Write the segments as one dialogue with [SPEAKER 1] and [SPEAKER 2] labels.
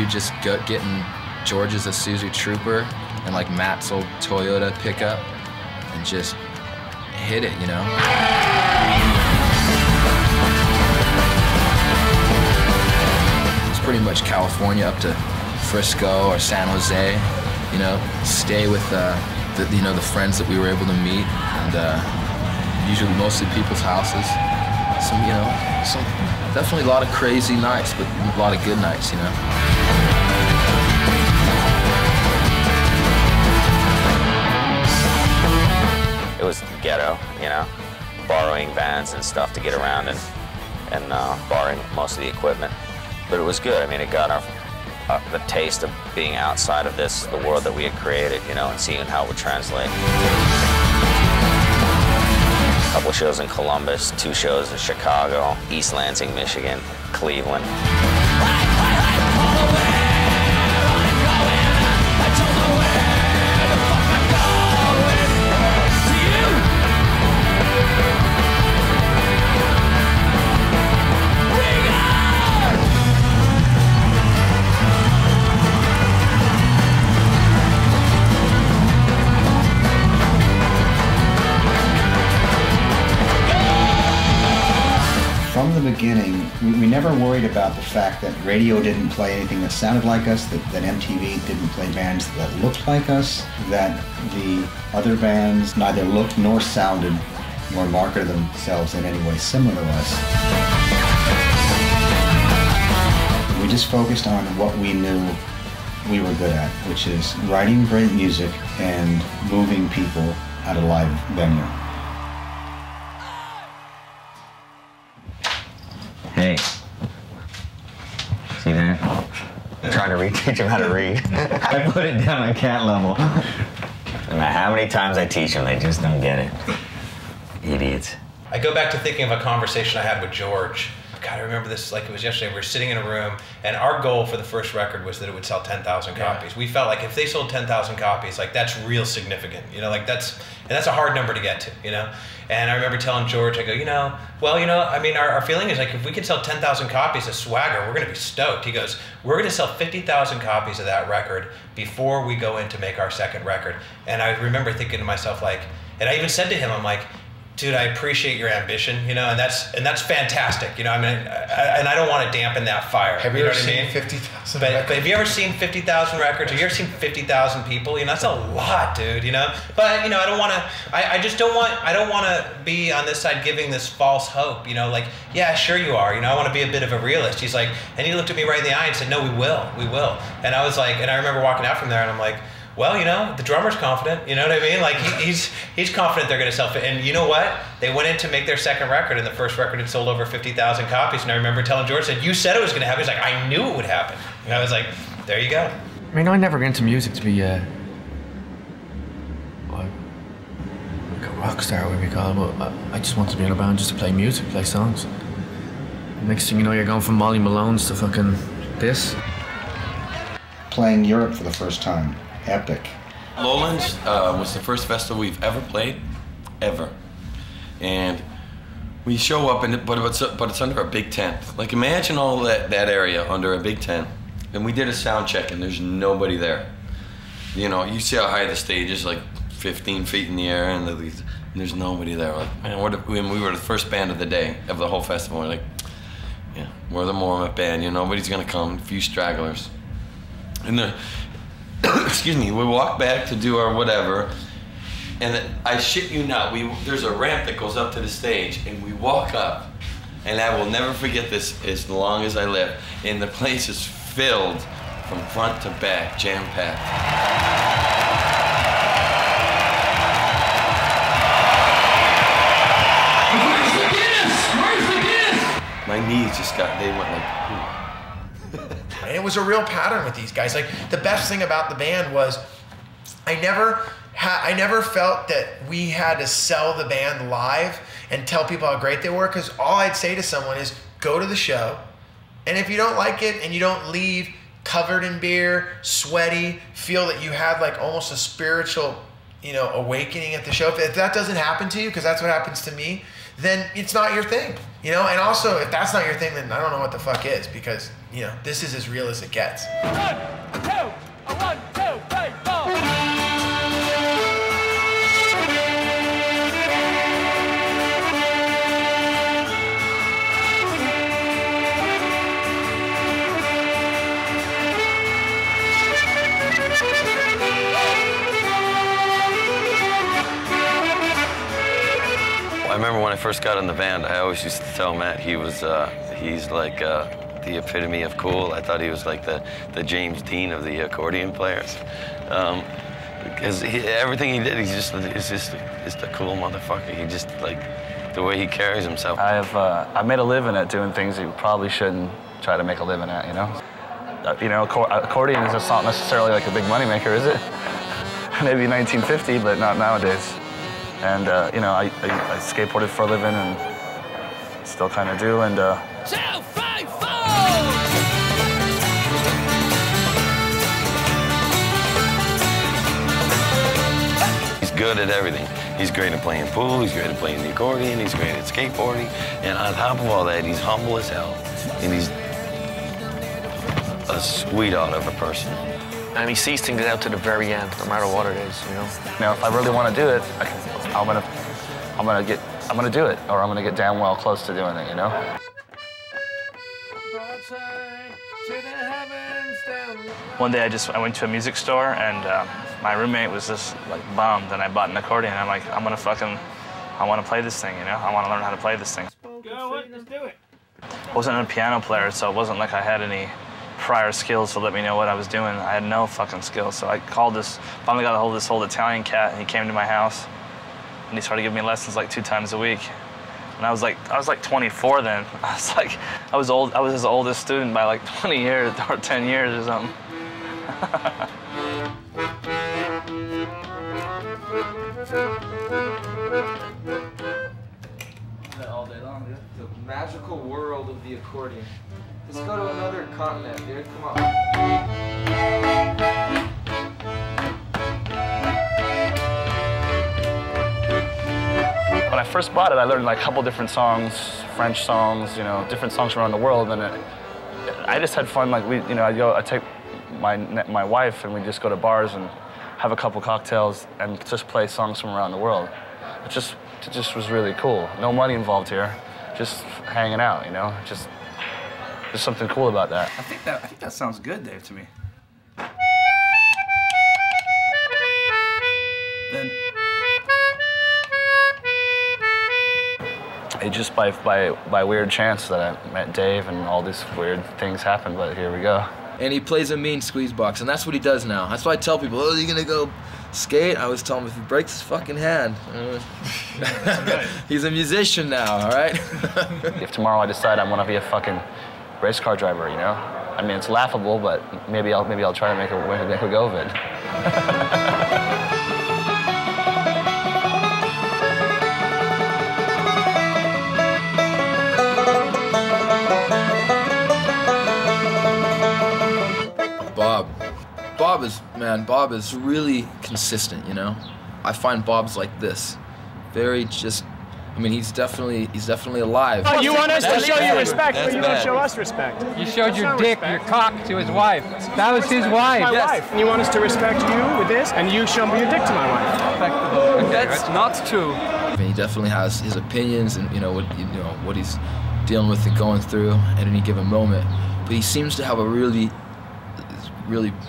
[SPEAKER 1] dude just getting George's Isuzu Trooper and like Matt's old Toyota pickup and just hit it, you know? It's pretty much California up to Frisco or San Jose, you know, stay with you know, the friends that we were able to meet, and usually mostly people's houses. Some, you know, definitely a lot of crazy nights, but a lot of good nights, you know.
[SPEAKER 2] It was ghetto, you know, borrowing vans and stuff to get around and borrowing most of the equipment. But it was good. I mean, it got the taste of being outside of the world that we had created, you know, and seeing how it would translate. A couple shows in Columbus, 2 shows in Chicago, East Lansing, Michigan, Cleveland.
[SPEAKER 3] From the beginning, we never worried about the fact that radio didn't play anything that sounded like us, that MTV didn't play bands that looked like us, that the other bands neither looked nor sounded nor marketed themselves in any way similar to us. We just focused on what we knew we were good at, which is writing great music and moving people at a live venue.
[SPEAKER 2] Hey, see that? I'm trying to teach him how to read. I put it down on cat level. No matter how many times I teach them, they just don't get it. Idiots.
[SPEAKER 4] I go back to thinking of a conversation I had with George. God, I remember this like it was yesterday. We were sitting in a room, and our goal for the first record was that it would sell 10,000 copies. We felt like if they sold 10,000 copies, like that's real significant, you know, like that's a hard number to get to, you know. And I remember telling George, I go, you know, well, you know, I mean, our feeling is like if we could sell 10,000 copies of Swagger, we're going to be stoked. He goes, we're going to sell 50,000 copies of that record before we go in to make our second record. And I remember thinking to myself, like, and I even said to him, I'm like, dude, I appreciate your ambition, you know, and that's fantastic, you know. I mean, and I don't want to dampen that fire.
[SPEAKER 5] Have you ever seen 50,000?
[SPEAKER 4] But have you ever seen 50,000 records? Have you ever seen 50,000 people? You know, that's a lot, dude. You know, but you know, I don't want to. I just don't want. I don't want to be on this side giving this false hope. You know, like, yeah, sure you are. You know, I want to be a bit of a realist. He's like, and he looked at me right in the eye and said, no, we will. And I was like, and I remember walking out from there, and I'm like, well, you know, the drummer's confident, you know what I mean? Like, he's confident they're going to sell it. And you know what? They went in to make their second record, and the first record had sold over 50,000 copies. And I remember telling George, you said it was going to happen. He's like, I knew it would happen. And I was like, there you go.
[SPEAKER 6] I mean, I never got into music to be like a rock star, whatever you call it, but I just wanted to be in a band just to play music, play songs. Next thing you know, you're going from Molly Malone's to fucking this.
[SPEAKER 3] Playing Europe for the first time. Epic.
[SPEAKER 7] Lowlands was the first festival we've ever played, ever. And we show up, but it's under a big tent. Like, imagine all that area under a big tent. And we did a sound check, and there's nobody there. You know, you see how high the stage is, like 15 feet in the air, and there's nobody there. Like, man, we were the first band of the day, of the whole festival. We're like, yeah, we're the Mormon band. You know, nobody's gonna come. A few stragglers. And excuse me, we walk back to do our whatever, and I shit you not, there's a ramp that goes up to the stage, and we walk up, and I will never forget this as long as I live, and the place is filled from front to back, jam-packed. Where's the Guinness? My knees just they went like, ooh.
[SPEAKER 5] And it was a real pattern with these guys. Like, the best thing about the band was I never felt that we had to sell the band live and tell people how great they were, because all I'd say to someone is go to the show, and if you don't like it and you don't leave covered in beer, sweaty, feel that you had like almost a spiritual, you know, awakening at the show, if that doesn't happen to you, because that's what happens to me, then it's not your thing, you know? And also, if that's not your thing, then I don't know what the fuck is, because, you know, this is as real as it gets.
[SPEAKER 8] 1, 2, 1, 2, 3, 4.
[SPEAKER 7] I remember when I first got in the band, I always used to tell Matt he's like the epitome of cool. I thought he was like the James Dean of the accordion players. Because everything he did, he's just a cool motherfucker. He just, like, the way he carries himself.
[SPEAKER 9] I've made a living at doing things you probably shouldn't try to make a living at, you know? Accordion is just not necessarily like a big moneymaker, is it? Maybe 1950, but not nowadays. And, you know, I skateboarded for a living and still kind of do, and...
[SPEAKER 8] 2, 3, 4!
[SPEAKER 7] He's good at everything. He's great at playing pool, he's great at playing the accordion, he's great at skateboarding, and on top of all that, he's humble as hell, and he's a sweetheart of a person.
[SPEAKER 6] And he sees things out to the very end, no matter what it is, you know?
[SPEAKER 9] Now, if I really want to do it, I'm gonna do it, or I'm gonna get damn well close to doing it, you know? One day I went to a music store, and my roommate was just like bummed, and I bought an accordion. I'm like, I want to play this thing, you know? I want to learn how to play this thing.
[SPEAKER 8] Go, let's do it.
[SPEAKER 9] I wasn't a piano player, so it wasn't like I had any prior skills to let me know what I was doing. I had no fucking skills, so I finally got a hold of this old Italian cat, and he came to my house, and he started giving me lessons like 2 times a week. And I was like 24 then. I was his oldest student by like 20 years or 10 years or something.
[SPEAKER 10] All day long, dude. The magical world of the accordion. Let's go to another continent, dude. Come on.
[SPEAKER 9] When I first bought it, I learned like a couple different songs, French songs, you know, different songs from around the world, and I just had fun. Like I take my wife, and we just go to bars and have a couple cocktails and just play songs from around the world. It just was really cool. No money involved here, just hanging out, you know. Just there's something cool about that.
[SPEAKER 11] I think that sounds good, Dave, to me. Then.
[SPEAKER 9] It just by weird chance that I met Dave, and all these weird things happened, but here we go.
[SPEAKER 1] And he plays a mean squeeze box, and that's what he does now. That's why I tell people, oh, are you gonna go skate? I always tell him if he breaks his fucking hand. He's a musician now, all right?
[SPEAKER 9] If tomorrow I decide I want to be a fucking race car driver, you know? I mean, it's laughable, but maybe I'll try to make a go of it. Bob is really consistent, you know? I find Bob's like this. He's definitely alive.
[SPEAKER 12] Oh, you want us to show you respect, but you don't show us respect.
[SPEAKER 13] You showed your dick, your cock to his wife. That was his wife.
[SPEAKER 12] My wife. And you want us to respect you with this, and you show me your dick to my wife.
[SPEAKER 13] That's not true.
[SPEAKER 1] He definitely has his opinions and what he's dealing with and going through at any given moment. But he seems to have a really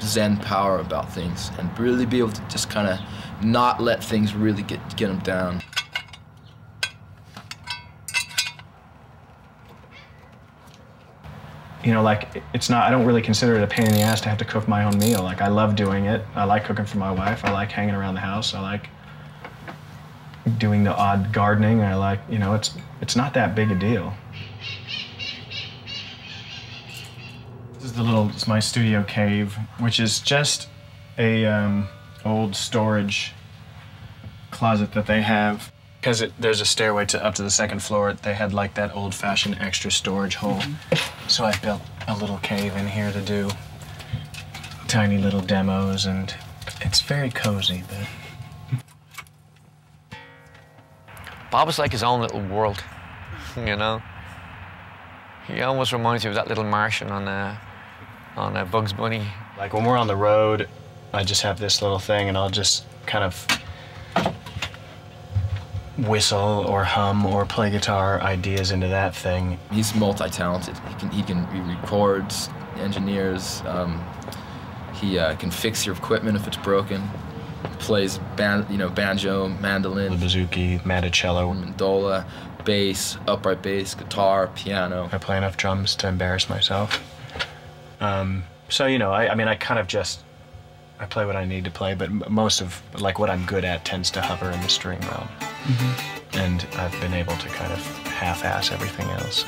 [SPEAKER 1] zen power about things, and really be able to just kind of not let things really get him down.
[SPEAKER 12] You know, like, I don't really consider it a pain in the ass to have to cook my own meal. Like, I love doing it. I like cooking for my wife. I like hanging around the house. I like doing the odd gardening. I like, you know, it's not that big a deal. It's my studio cave, which is just a old storage closet that they have. Because there's a stairway up to the second floor. They had like that old-fashioned extra storage hole. So I built a little cave in here to do tiny little demos, and it's very cozy. But
[SPEAKER 6] Bob is like his own little world, you know? He almost reminds me of that little Martian on Bugs Bunny.
[SPEAKER 12] Like when we're on the road, I just have this little thing and I'll just kind of whistle or hum or play guitar ideas into that thing.
[SPEAKER 1] He's multi-talented. He records, engineers. He can fix your equipment if it's broken. Plays banjo, mandolin,
[SPEAKER 12] the bouzouki, mandocello,
[SPEAKER 1] mandola, bass, upright bass, guitar, piano.
[SPEAKER 12] I play enough drums to embarrass myself. So you know, I kind of just I play what I need to play, but most of like what I'm good at tends to hover in the string realm. Mm-hmm. And I've been able to kind of half-ass everything else.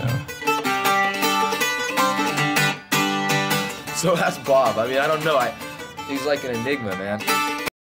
[SPEAKER 1] So that's Bob. I mean, I don't know. He's like an enigma, man.